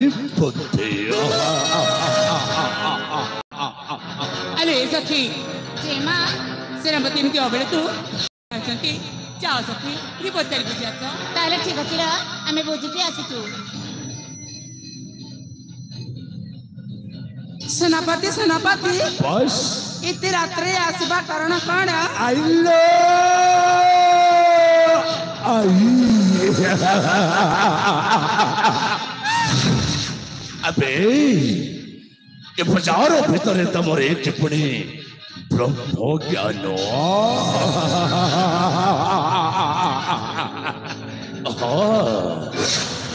बुद्धि अरे सखी जेमा सेनापति एमती अबेले तू आछंती जाओ सखी री पचारि बुझियाछ ताले ठीक अछि रा आमे बुझिके आसीछु सेनापति सेनापति बस इतनी रात्रे आसवा कारण कौन आइलो आई अबे ये बजारों भीतर तमरे टिप्पणी ब्रह्म ज्ञान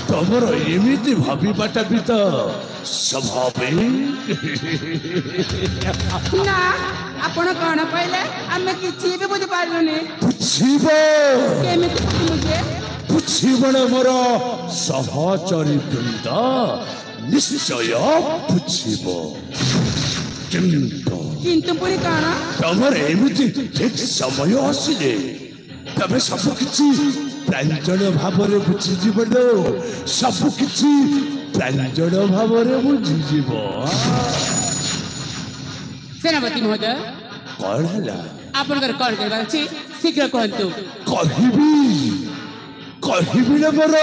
तमर एमती भाविबाटा भी तो स्वाभाविक ना आपण कौन कहले आमे किछि भी बुझि पारलुनी बुझिब केमिति मुझे बुझिबण मोर सहचरी वृंद निश्चय बुझिब किंतु पुरी कौन तमर एमती ठीक समय आसिले तबे सब किछि प्रांजन भावरे बुझिजिब लो सब किछि प्रांजन भावरे बुझिजिब सेनापति महोदय कौन हला आपनकर कौन करबा अछि शीघ्र कहंतु कहिबी न मोर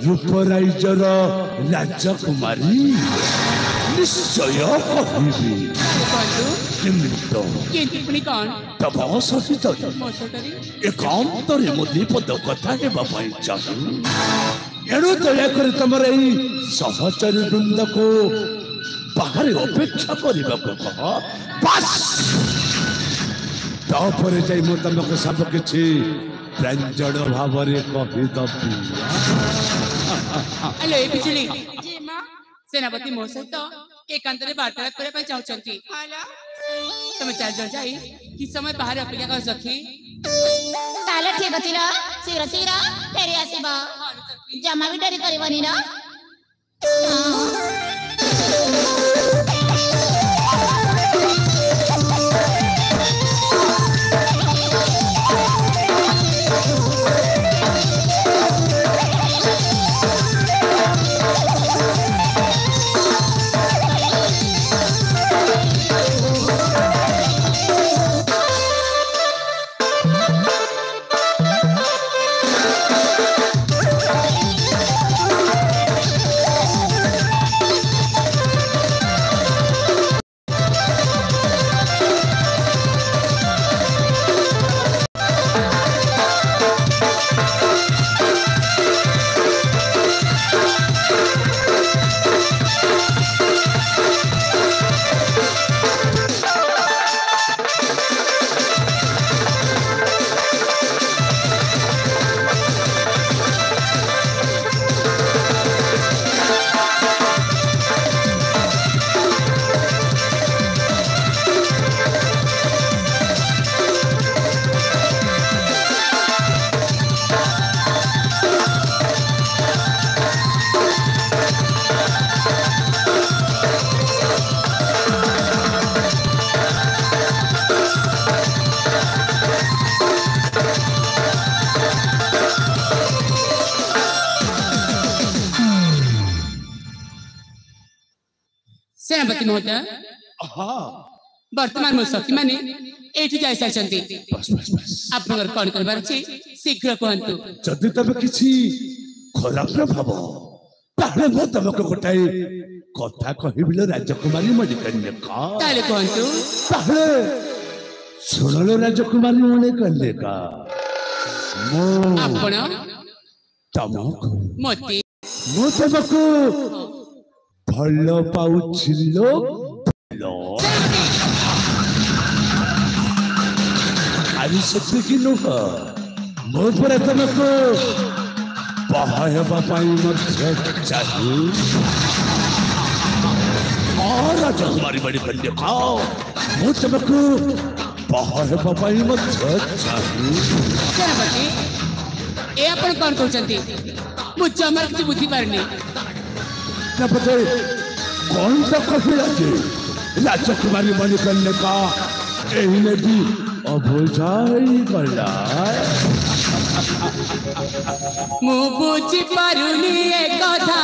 रूपराइजर राजकुमारी निश्चय कहिबी कहंतु किंतु किंतु पुनी कौन तब सहित मोसतरी एकांतरे मो दीपद कथा हेबा पई चाहू एणु दयाकर तमर एई सहचरी वृंद को बाहर अपेक्षा करबाक कह बस तापरे जाई मो तमको सब किछि प्रांजन भावरे कहिदबी अले बिजली जेमा सेनापति मो सहित एकांतरे वार्तालाप करे पई चाहउछंती हाला तमे चार जण जाई कि समय बाहर अपेक्षा कर सखी ताले ठीक अछि रा शीघ्र शीघ्र फेरी आसीबा जमा भी डरी करबनी ना सेनापति महोदय हां वर्तमान मो सखी माने एठी जाय साचंती बस बस बस आपनकर कौन करबार अछि शीघ्र कहंतु जदि तब किछि खराब प्रभाव ताहले मो तमको गोटाई कथा कहिबिलो राजकुमारी मणिकन्या का ताले कहंतु ताहले सुनलो राजकुमारी मणिकन्या मो आपण तमको मोती मो तमको भल पाउछिलो लो आरि सत्य कि नुह मो पर तमको बाहर बापाई मध्य चाहू और राजकुमारी बड़ी कन्या खाओ मो तमको बाहर बापाई मध्य चाहू सेनापति ए आपण कौन कहउछंती मु जमर किछि बुद्धि पारनी न पते कौन सा कहिला जे राजकुमारी मणिकन्या का एहिने भी अबुझाई गला मु बुझी पारुनी ए कथा